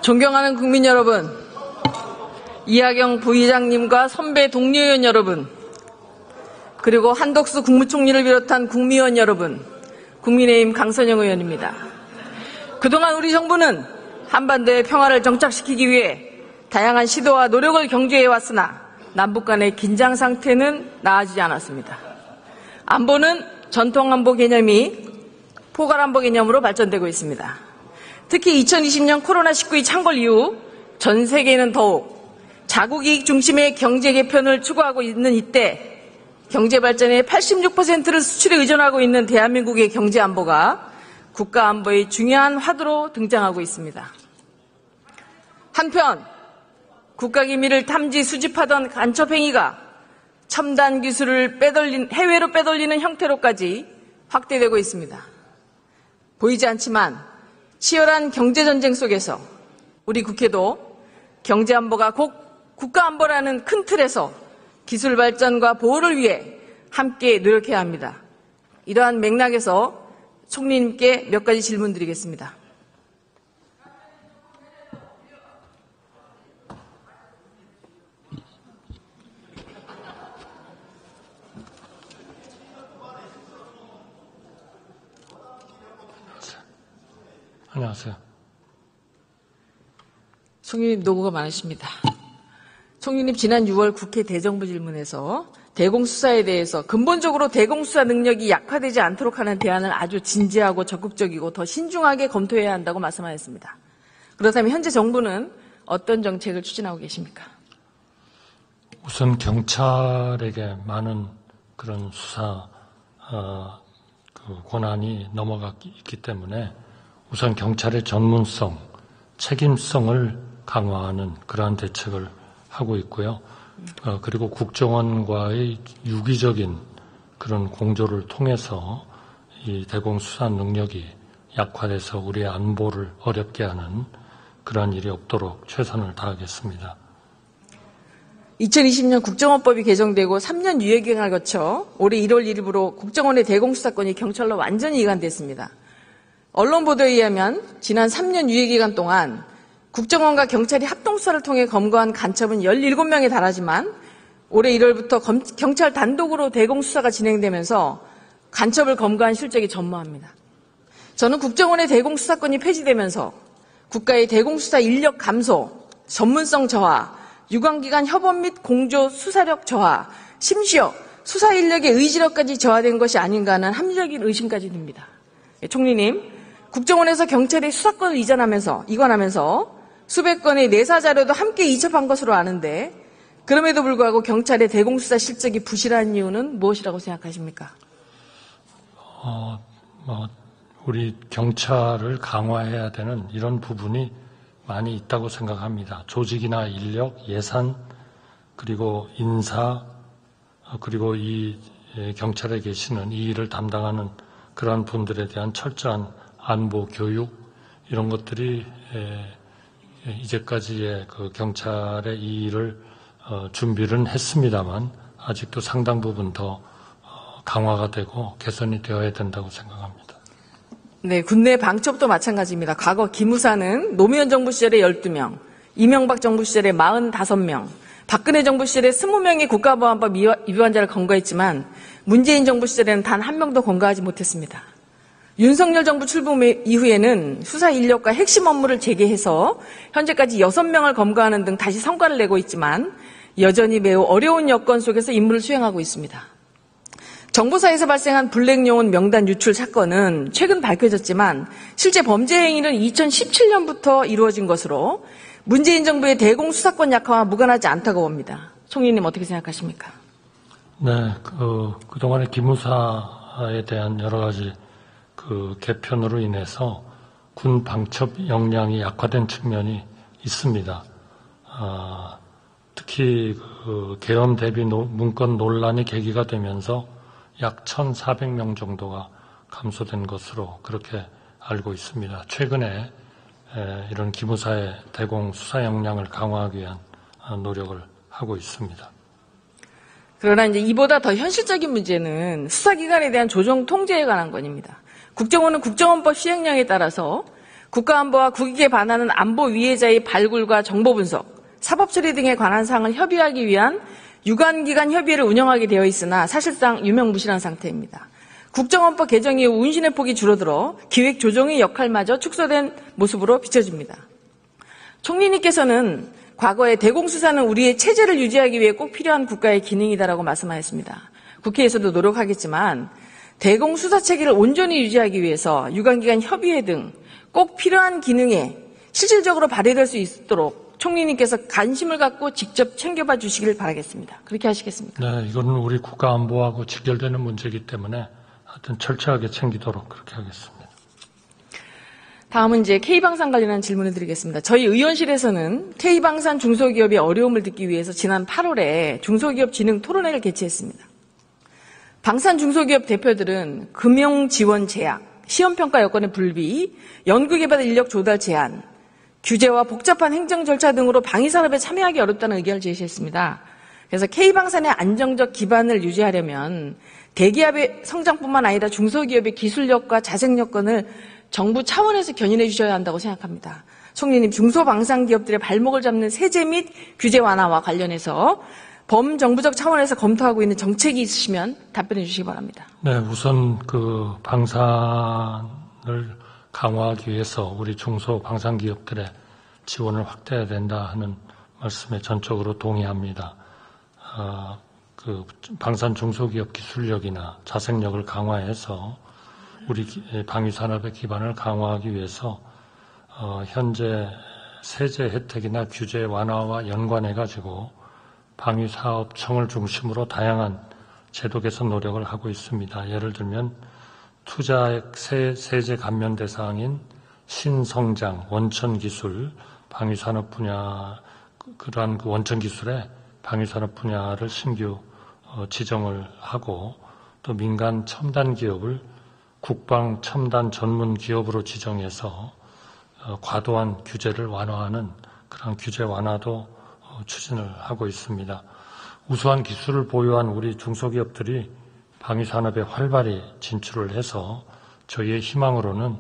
존경하는 국민 여러분, 이하경 부의장님과 선배 동료 의원 여러분, 그리고 한덕수 국무총리를 비롯한 국민의원 여러분, 국민의힘 강선영 의원입니다. 그동안 우리 정부는 한반도의 평화를 정착시키기 위해 다양한 시도와 노력을 경주해왔으나 남북 간의 긴장 상태는 나아지지 않았습니다. 안보는 전통안보 개념이 포괄안보 개념으로 발전되고 있습니다. 특히 2020년 코로나19 창궐 이후 전 세계는 더욱 자국이익 중심의 경제 개편을 추구하고 있는 이때 경제 발전의 86%를 수출에 의존하고 있는 대한민국의 경제 안보가 국가 안보의 중요한 화두로 등장하고 있습니다. 한편 국가기밀을 탐지 수집하던 간첩행위가 첨단 기술을 해외로 빼돌리는 형태로까지 확대되고 있습니다. 보이지 않지만 치열한 경제전쟁 속에서 우리 국회도 경제안보가 곧 국가안보라는 큰 틀에서 기술 발전과 보호를 위해 함께 노력해야 합니다. 이러한 맥락에서 총리님께 몇 가지 질문 드리겠습니다. 안녕하세요. 총리님 노고가 많으십니다. 총리님 지난 6월 국회 대정부 질문에서 대공수사에 대해서 근본적으로 대공수사 능력이 약화되지 않도록 하는 대안을 아주 진지하고 적극적이고 더 신중하게 검토해야 한다고 말씀하셨습니다. 그렇다면 현재 정부는 어떤 정책을 추진하고 계십니까? 우선 경찰에게 많은 그런 수사 권한이 넘어갔기 때문에 우선 경찰의 전문성, 책임성을 강화하는 그러한 대책을 하고 있고요. 그리고 국정원과의 유기적인 그런 공조를 통해서 이 대공수사 능력이 약화돼서 우리의 안보를 어렵게 하는 그러한 일이 없도록 최선을 다하겠습니다. 2020년 국정원법이 개정되고 3년 유예기간을 거쳐 올해 1월 1일부로 국정원의 대공수사권이 경찰로 완전히 이관됐습니다. 언론 보도에 의하면 지난 3년 유예기간 동안 국정원과 경찰이 합동수사를 통해 검거한 간첩은 17명에 달하지만 올해 1월부터 경찰 단독으로 대공수사가 진행되면서 간첩을 검거한 실적이 전무합니다. 저는 국정원의 대공수사권이 폐지되면서 국가의 대공수사 인력 감소, 전문성 저하, 유관기관 협업 및 공조 수사력 저하, 심지어 수사 인력의 의지력까지 저하된 것이 아닌가 하는 합리적인 의심까지 듭니다. 총리님, 국정원에서 경찰의 수사권을 이관하면서 수백 건의 내사 자료도 함께 이첩한 것으로 아는데 그럼에도 불구하고 경찰의 대공수사 실적이 부실한 이유는 무엇이라고 생각하십니까? 우리 경찰을 강화해야 되는 이런 부분이 많이 있다고 생각합니다. 조직이나 인력, 예산, 그리고 인사, 그리고 이 경찰에 계시는 이 일을 담당하는 그러한 분들에 대한 철저한 안보 교육 이런 것들이 이제까지의 그 경찰의 이 일을 준비를 했습니다만 아직도 상당 부분 더 강화가 되고 개선이 되어야 된다고 생각합니다. 네, 군내 방첩도 마찬가지입니다. 과거 기무사는 노무현 정부 시절에 12명, 이명박 정부 시절에 45명, 박근혜 정부 시절에 20명의 국가보안법 위반자를 검거했지만 문재인 정부 시절에는 단 한 명도 검거하지 못했습니다. 윤석열 정부 출범 이후에는 수사 인력과 핵심 업무를 재개해서 현재까지 6명을 검거하는 등 다시 성과를 내고 있지만 여전히 매우 어려운 여건 속에서 임무를 수행하고 있습니다. 정보사에서 발생한 블랙용은 명단 유출 사건은 최근 밝혀졌지만 실제 범죄 행위는 2017년부터 이루어진 것으로 문재인 정부의 대공수사권 약화와 무관하지 않다고 봅니다. 총리님 어떻게 생각하십니까? 네, 그동안의 기무사에 대한 여러 가지 개편으로 인해서 군 방첩 역량이 약화된 측면이 있습니다. 특히 계엄 대비 문건 논란이 계기가 되면서 약 1,400명 정도가 감소된 것으로 그렇게 알고 있습니다. 최근에 이런 기무사의 대공 수사 역량을 강화하기 위한 노력을 하고 있습니다. 그러나 이제 이보다 더 현실적인 문제는 수사기관에 대한 조정 통제에 관한 건입니다. 국정원은 국정원법 시행령에 따라서 국가안보와 국익에 반하는 안보 위해자의 발굴과 정보 분석, 사법 처리 등에 관한 사항을 협의하기 위한 유관기관 협의회를 운영하게 되어 있으나 사실상 유명무실한 상태입니다. 국정원법 개정 이후 운신의 폭이 줄어들어 기획 조정의 역할마저 축소된 모습으로 비춰집니다. 총리님께서는 과거에 대공수사는 우리의 체제를 유지하기 위해 꼭 필요한 국가의 기능이다라고 말씀하셨습니다. 국회에서도 노력하겠지만 대공수사 체계를 온전히 유지하기 위해서 유관기관 협의회 등 꼭 필요한 기능에 실질적으로 발휘될 수 있도록 총리님께서 관심을 갖고 직접 챙겨봐 주시길 바라겠습니다. 그렇게 하시겠습니까? 네, 이거는 우리 국가안보하고 직결되는 문제이기 때문에 하여튼 철저하게 챙기도록 그렇게 하겠습니다. 다음은 이제 K방산 관련한 질문을 드리겠습니다. 저희 의원실에서는 K방산 중소기업의 어려움을 듣기 위해서 지난 8월에 중소기업 진흥 토론회를 개최했습니다. 방산 중소기업 대표들은 금융 지원 제약, 시험평가 여건의 불비, 연구개발 인력 조달 제한, 규제와 복잡한 행정 절차 등으로 방위산업에 참여하기 어렵다는 의견을 제시했습니다. 그래서 K방산의 안정적 기반을 유지하려면 대기업의 성장뿐만 아니라 중소기업의 기술력과 자생 여건을 정부 차원에서 견인해 주셔야 한다고 생각합니다. 총리님, 중소방산기업들의 발목을 잡는 세제 및 규제 완화와 관련해서 범정부적 차원에서 검토하고 있는 정책이 있으시면 답변해 주시기 바랍니다. 네, 우선 그 방산을 강화하기 위해서 우리 중소방산기업들의 지원을 확대해야 된다 하는 말씀에 전적으로 동의합니다. 그 방산 중소기업 기술력이나 자생력을 강화해서 우리 방위산업의 기반을 강화하기 위해서 현재 세제 혜택이나 규제 완화와 연관해가지고 방위사업청을 중심으로 다양한 제도 개선 노력을 하고 있습니다. 예를 들면 투자액 세제 감면 대상인 신성장, 원천기술, 방위산업 분야, 그러한 그 원천기술에 방위산업 분야를 신규 지정을 하고 또 민간 첨단 기업을 국방 첨단 전문 기업으로 지정해서 과도한 규제를 완화하는 그런 규제 완화도 추진을 하고 있습니다. 우수한 기술을 보유한 우리 중소기업들이 방위산업에 활발히 진출을 해서 저희의 희망으로는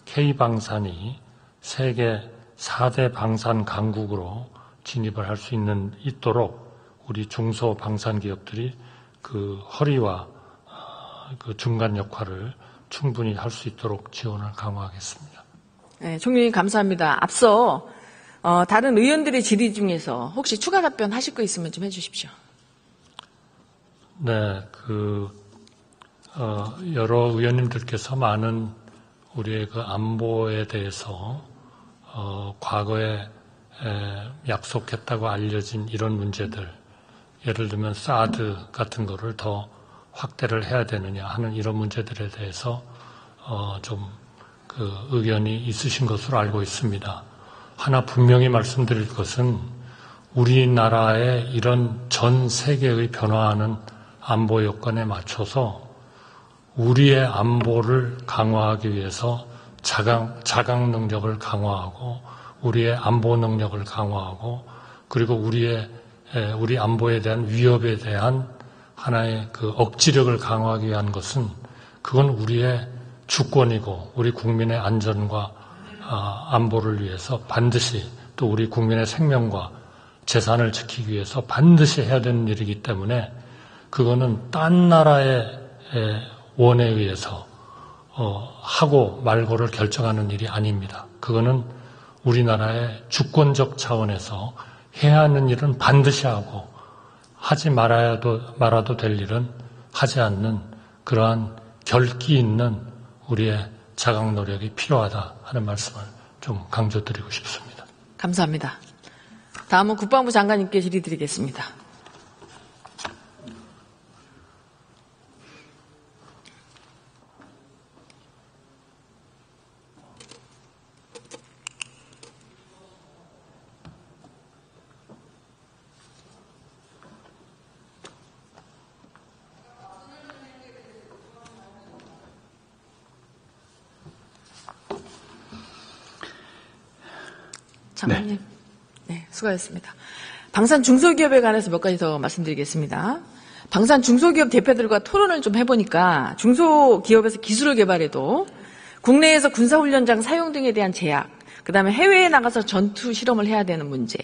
K방산이 세계 4대 방산 강국으로 진입을 할 수 있도록 우리 중소방산기업들이 그 허리와 그 중간 역할을 충분히 할 수 있도록 지원을 강화하겠습니다. 네, 총리님 감사합니다. 앞서 다른 의원들의 질의 중에서 혹시 추가 답변 하실 거 있으면 좀 해주십시오. 네, 여러 의원님들께서 많은 우리의 그 안보에 대해서 과거에 약속했다고 알려진 이런 문제들, 예를 들면 사드 같은 거를 더 확대를 해야 되느냐 하는 이런 문제들에 대해서 좀 그 의견이 있으신 것으로 알고 있습니다. 하나 분명히 말씀드릴 것은 우리나라의 이런 전 세계의 변화하는 안보 여건에 맞춰서 우리의 안보를 강화하기 위해서 자강 능력을 강화하고 우리의 안보 능력을 강화하고 그리고 우리 안보에 대한 위협에 대한 하나의 그 억지력을 강화하기 위한 것은 그건 우리의 주권이고 우리 국민의 안전과 안보를 위해서 반드시 또 우리 국민의 생명과 재산을 지키기 위해서 반드시 해야 되는 일이기 때문에 그거는 딴 나라의 원에 의해서 하고 말고를 결정하는 일이 아닙니다. 그거는 우리나라의 주권적 차원에서 해야 하는 일은 반드시 하고 하지 말아도 될 일은 하지 않는 그러한 결기 있는 우리의 자각 노력이 필요하다 하는 말씀을 좀 강조드리고 싶습니다. 감사합니다. 다음은 국방부 장관님께 질의드리겠습니다. 장관님. 네, 수고하셨습니다. 방산 중소기업에 관해서 몇 가지 더 말씀드리겠습니다. 방산 중소기업 대표들과 토론을 좀 해보니까 중소기업에서 기술을 개발해도 국내에서 군사훈련장 사용 등에 대한 제약, 그다음에 해외에 나가서 전투 실험을 해야 되는 문제,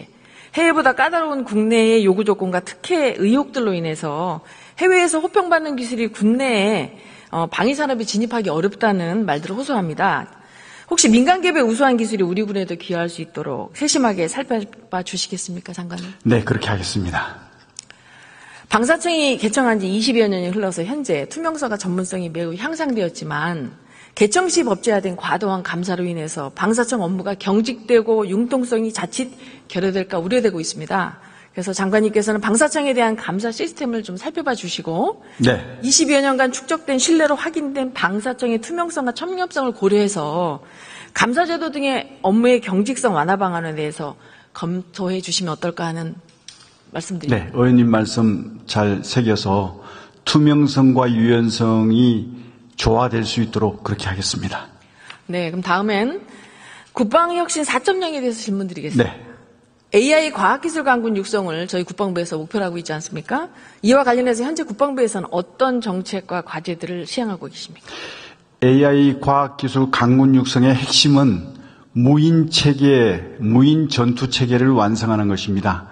해외보다 까다로운 국내의 요구 조건과 특혜 의혹들로 인해서 해외에서 호평받는 기술이 국내에 방위산업에 진입하기 어렵다는 말들을 호소합니다. 혹시 민간 기업의 우수한 기술이 우리 군에도 기여할 수 있도록 세심하게 살펴봐 주시겠습니까, 장관님? 네, 그렇게 하겠습니다. 방사청이 개청한 지 20여 년이 흘러서 현재 투명성과 전문성이 매우 향상되었지만 개청 시 법제화된 과도한 감사로 인해서 방사청 업무가 경직되고 융통성이 자칫 결여될까 우려되고 있습니다. 그래서 장관님께서는 방사청에 대한 감사 시스템을 좀 살펴봐 주시고 네. 20여 년간 축적된 신뢰로 확인된 방사청의 투명성과 청렴성을 고려해서 감사제도 등의 업무의 경직성 완화 방안에 대해서 검토해 주시면 어떨까 하는 말씀드립니다. 네, 의원님 말씀 잘 새겨서 투명성과 유연성이 조화될 수 있도록 그렇게 하겠습니다. 네, 그럼 다음엔 국방혁신 4.0에 대해서 질문드리겠습니다. 네. AI 과학기술 강군 육성을 저희 국방부에서 목표로 하고 있지 않습니까? 이와 관련해서 현재 국방부에서는 어떤 정책과 과제들을 시행하고 계십니까? AI 과학기술 강군 육성의 핵심은 무인 체계, 무인 전투 체계를 완성하는 것입니다.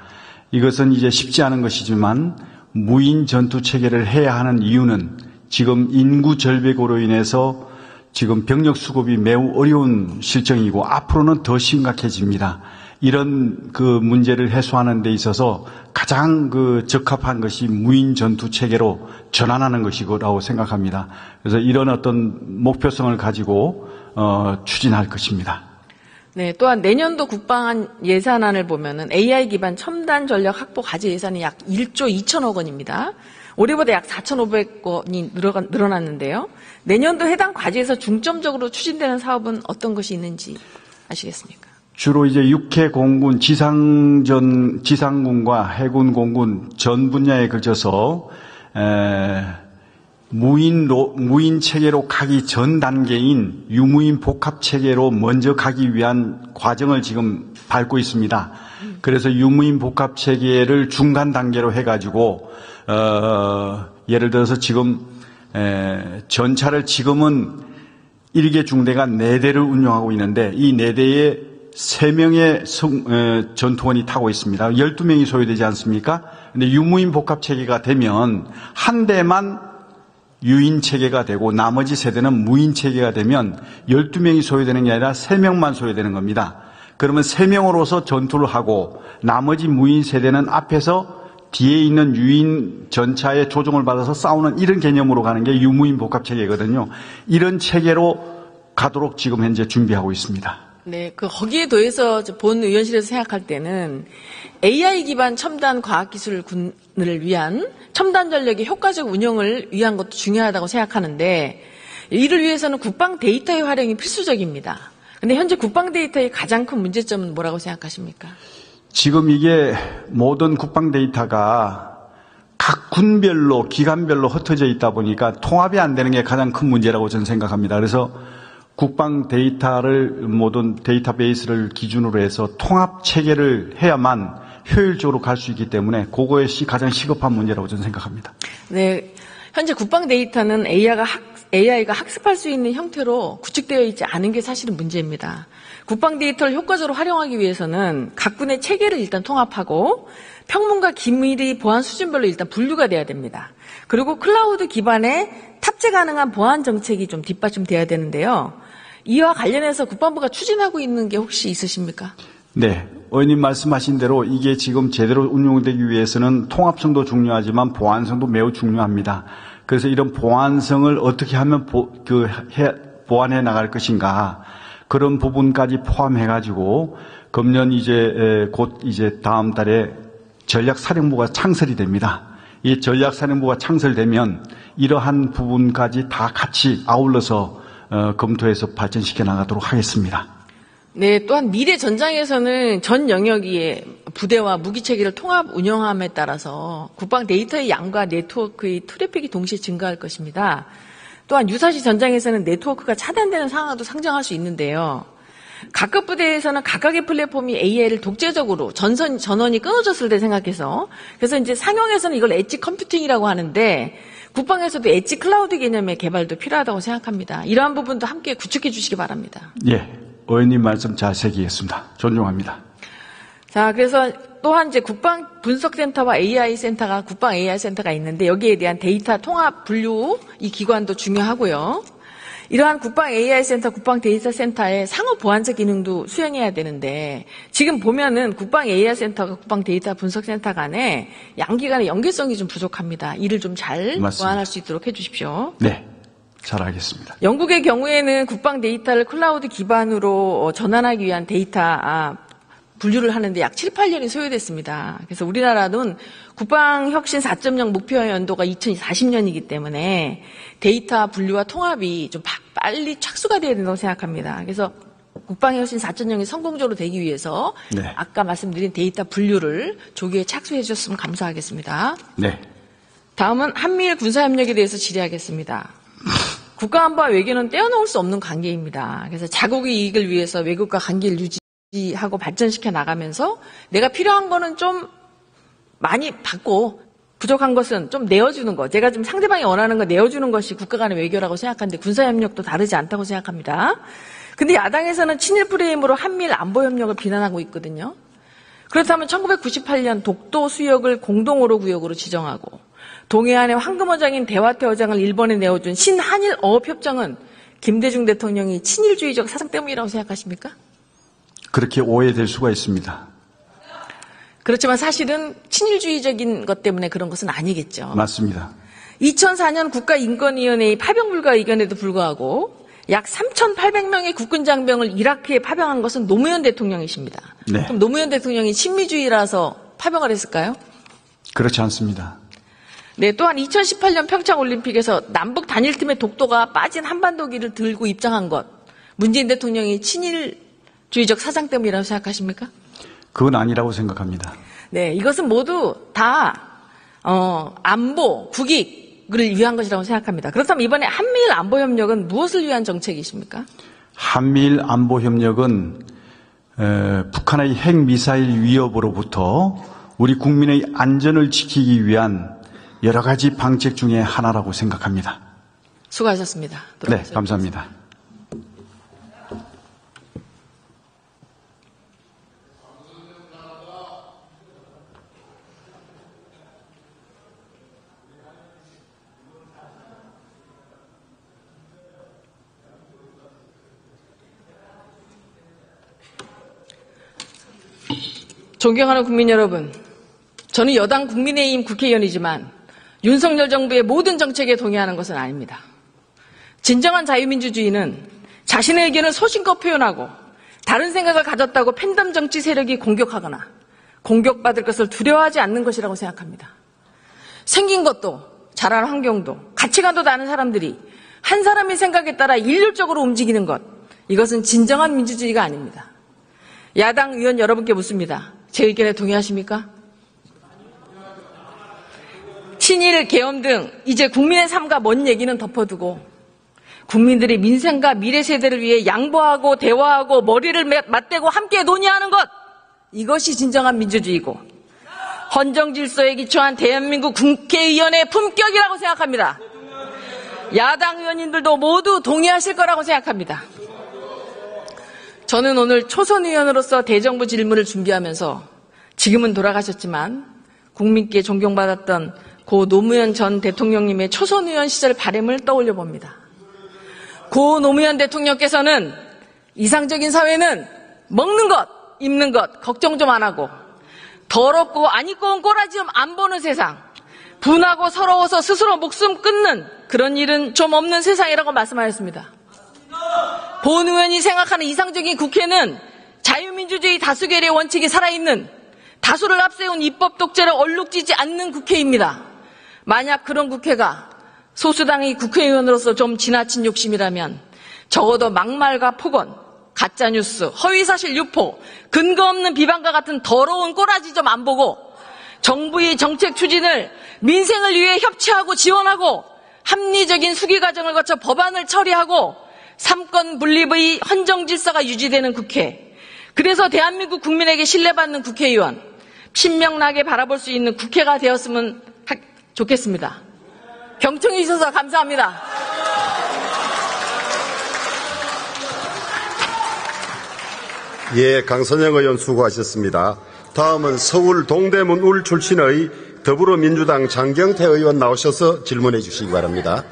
이것은 이제 쉽지 않은 것이지만 무인 전투 체계를 해야 하는 이유는 지금 인구 절벽으로 인해서 지금 병력 수급이 매우 어려운 실정이고 앞으로는 더 심각해집니다. 이런 그 문제를 해소하는 데 있어서 가장 적합한 것이 무인 전투 체계로 전환하는 것이라고 생각합니다. 그래서 이런 어떤 목표성을 가지고 추진할 것입니다. 네, 또한 내년도 국방 예산안을 보면은 AI 기반 첨단 전력 확보 과제 예산이 약 1조 2천억 원입니다. 올해보다 약 4,500원이 늘어났는데요. 내년도 해당 과제에서 중점적으로 추진되는 사업은 어떤 것이 있는지 아시겠습니까? 주로 이제 육해 공군, 지상군과 해군 공군 전 분야에 걸쳐서 무인 체계로 가기 전 단계인 유무인 복합 체계로 먼저 가기 위한 과정을 지금 밟고 있습니다. 그래서 유무인 복합 체계를 중간 단계로 해가지고 예를 들어서 지금 전차를 지금은 1개 중대가 4대를 운용하고 있는데 이 4대에 3명의 전투원이 타고 있습니다. 12명이 소요되지 않습니까? 근데 유무인 복합 체계가 되면 한 대만 유인 체계가 되고 나머지 세대는 무인 체계가 되면 12명이 소요되는 게 아니라 3명만 소요되는 겁니다. 그러면 3명으로서 전투를 하고 나머지 무인 세대는 앞에서 뒤에 있는 유인 전차의 조종을 받아서 싸우는 이런 개념으로 가는 게 유무인 복합 체계거든요. 이런 체계로 가도록 지금 현재 준비하고 있습니다. 네, 거기에 더해서 본 의원실에서 생각할 때는 AI 기반 첨단 과학기술군을 위한 첨단 전력의 효과적 운영을 위한 것도 중요하다고 생각하는데 이를 위해서는 국방 데이터의 활용이 필수적입니다. 그런데 현재 국방 데이터의 가장 큰 문제점은 뭐라고 생각하십니까? 지금 이게 모든 국방 데이터가 각 군별로 기관별로 흩어져 있다 보니까 통합이 안 되는 게 가장 큰 문제라고 저는 생각합니다. 그래서 국방 데이터를 모든 데이터베이스를 기준으로 해서 통합 체계를 해야만 효율적으로 갈 수 있기 때문에 그것이 가장 시급한 문제라고 저는 생각합니다. 네, 현재 국방 데이터는 AI가 학습할 수 있는 형태로 구축되어 있지 않은 게 사실은 문제입니다. 국방 데이터를 효과적으로 활용하기 위해서는 각 군의 체계를 일단 통합하고 평문과 기밀이 보안 수준별로 일단 분류가 돼야 됩니다. 그리고 클라우드 기반의 탑재 가능한 보안 정책이 좀 뒷받침돼야 되는데요. 이와 관련해서 국방부가 추진하고 있는 게 혹시 있으십니까? 네. 의원님 말씀하신 대로 이게 지금 제대로 운용되기 위해서는 통합성도 중요하지만 보안성도 매우 중요합니다. 그래서 이런 보안성을 어떻게 하면 보완해 나갈 것인가 그런 부분까지 포함해가지고 금년 곧 다음 달에 전략사령부가 창설이 됩니다. 이 전략사령부가 창설되면 이러한 부분까지 다 같이 아울러서 검토해서 발전시켜 나가도록 하겠습니다. 네, 또한 미래 전장에서는 전 영역의 부대와 무기 체계를 통합 운영함에 따라서 국방 데이터의 양과 네트워크의 트래픽이 동시에 증가할 것입니다. 또한 유사시 전장에서는 네트워크가 차단되는 상황도 상정할 수 있는데요. 각급 부대에서는 각각의 플랫폼이 AI를 독재적으로 전원이 끊어졌을 때 생각해서 그래서 이제 상용에서는 이걸 엣지 컴퓨팅이라고 하는데 국방에서도 엣지 클라우드 개념의 개발도 필요하다고 생각합니다. 이러한 부분도 함께 구축해 주시기 바랍니다. 예, 의원님 말씀 잘 새기겠습니다. 존중합니다. 자, 그래서 또한 이제 국방 분석센터와 AI 센터가 국방 AI 센터가 있는데 여기에 대한 데이터 통합 분류 이 기관도 중요하고요. 이러한 국방 AI 센터, 국방 데이터 센터의 상호 보완적 기능도 수행해야 되는데 지금 보면은 국방 AI 센터가 국방 데이터 분석 센터 간에 양기 간의 연계성이 좀 부족합니다. 이를 좀 잘 보완할 수 있도록 해 주십시오. 네, 잘 알겠습니다. 영국의 경우에는 국방 데이터를 클라우드 기반으로 전환하기 위한 데이터 분류를 하는데 약 7, 8년이 소요됐습니다. 그래서 우리나라는 국방혁신 4.0 목표 연도가 2040년이기 때문에 데이터 분류와 통합이 좀 빨리 착수가 돼야 된다고 생각합니다. 그래서 국방혁신 4.0이 성공적으로 되기 위해서 네. 아까 말씀드린 데이터 분류를 조기에 착수해 주셨으면 감사하겠습니다. 네. 다음은 한미일 군사협력에 대해서 질의하겠습니다. 국가안보와 외교는 떼어놓을 수 없는 관계입니다. 그래서 자국의 이익을 위해서 외국과 관계를 유지하고 발전시켜 나가면서 내가 필요한 거는 좀 많이 받고 부족한 것은 좀 내어주는 것. 제가 좀 상대방이 원하는 거 내어주는 것이 국가 간의 외교라고 생각하는데 군사협력도 다르지 않다고 생각합니다. 근데 야당에서는 친일 프레임으로 한미일 안보협력을 비난하고 있거든요. 그렇다면 1998년 독도 수역을 공동어로 구역으로 지정하고 동해안의 황금어장인 대화태 어장을 일본에 내어준 신한일 어업협정은 김대중 대통령이 친일주의적 사상 때문이라고 생각하십니까? 그렇게 오해될 수가 있습니다. 그렇지만 사실은 친일주의적인 것 때문에 그런 것은 아니겠죠. 맞습니다. 2004년 국가인권위원회의 파병 불가 의견에도 불구하고 약 3,800명의 국군 장병을 이라크에 파병한 것은 노무현 대통령이십니다. 네. 그럼 노무현 대통령이 친미주의라서 파병을 했을까요? 그렇지 않습니다. 네, 또한 2018년 평창올림픽에서 남북 단일팀의 독도가 빠진 한반도기를 들고 입장한 것, 문재인 대통령이 친일주의적 사상 때문이라고 생각하십니까? 그건 아니라고 생각합니다. 네, 이것은 모두 다 안보, 국익을 위한 것이라고 생각합니다. 그렇다면 이번에 한미일 안보협력은 무엇을 위한 정책이십니까? 한미일 안보협력은 북한의 핵미사일 위협으로부터 우리 국민의 안전을 지키기 위한 여러 가지 방책 중에 하나라고 생각합니다. 수고하셨습니다. 네, 감사합니다. 존경하는 국민 여러분, 저는 여당 국민의힘 국회의원이지만 윤석열 정부의 모든 정책에 동의하는 것은 아닙니다. 진정한 자유민주주의는 자신의 의견을 소신껏 표현하고 다른 생각을 가졌다고 팬덤 정치 세력이 공격하거나 공격받을 것을 두려워하지 않는 것이라고 생각합니다. 생긴 것도 자란 환경도 가치관도 다른 사람들이 한 사람의 생각에 따라 일률적으로 움직이는 것, 이것은 진정한 민주주의가 아닙니다. 야당 의원 여러분께 묻습니다. 제 의견에 동의하십니까? 친일, 계엄 등 이제 국민의 삶과 먼 얘기는 덮어두고 국민들의 민생과 미래 세대를 위해 양보하고 대화하고 머리를 맞대고 함께 논의하는 것, 이것이 진정한 민주주의고 헌정 질서에 기초한 대한민국 국회의원의 품격이라고 생각합니다. 야당 의원님들도 모두 동의하실 거라고 생각합니다. 저는 오늘 초선 의원으로서 대정부 질문을 준비하면서 지금은 돌아가셨지만 국민께 존경받았던 고 노무현 전 대통령님의 초선 의원 시절 바램을 떠올려 봅니다. 고 노무현 대통령께서는 이상적인 사회는 먹는 것, 입는 것 걱정 좀 안 하고 더럽고 안 입고 온 꼬라지 좀 안 보는 세상, 분하고 서러워서 스스로 목숨 끊는 그런 일은 좀 없는 세상이라고 말씀하셨습니다. 본 의원이 생각하는 이상적인 국회는 자유민주주의 다수결의 원칙이 살아있는, 다수를 앞세운 입법 독재를 얼룩지지 않는 국회입니다. 만약 그런 국회가 소수당의 국회의원으로서 좀 지나친 욕심이라면 적어도 막말과 폭언, 가짜뉴스, 허위사실 유포, 근거 없는 비방과 같은 더러운 꼬라지 좀 안 보고 정부의 정책 추진을 민생을 위해 협치하고 지원하고 합리적인 수기 과정을 거쳐 법안을 처리하고 삼권 분립의 헌정 질서가 유지되는 국회, 그래서 대한민국 국민에게 신뢰받는 국회의원, 신명나게 바라볼 수 있는 국회가 되었으면 좋겠습니다. 경청해 주셔서 감사합니다. 예, 강선영 의원 수고하셨습니다. 다음은 서울 동대문 울 출신의 더불어민주당 장경태 의원 나오셔서 질문해 주시기 바랍니다.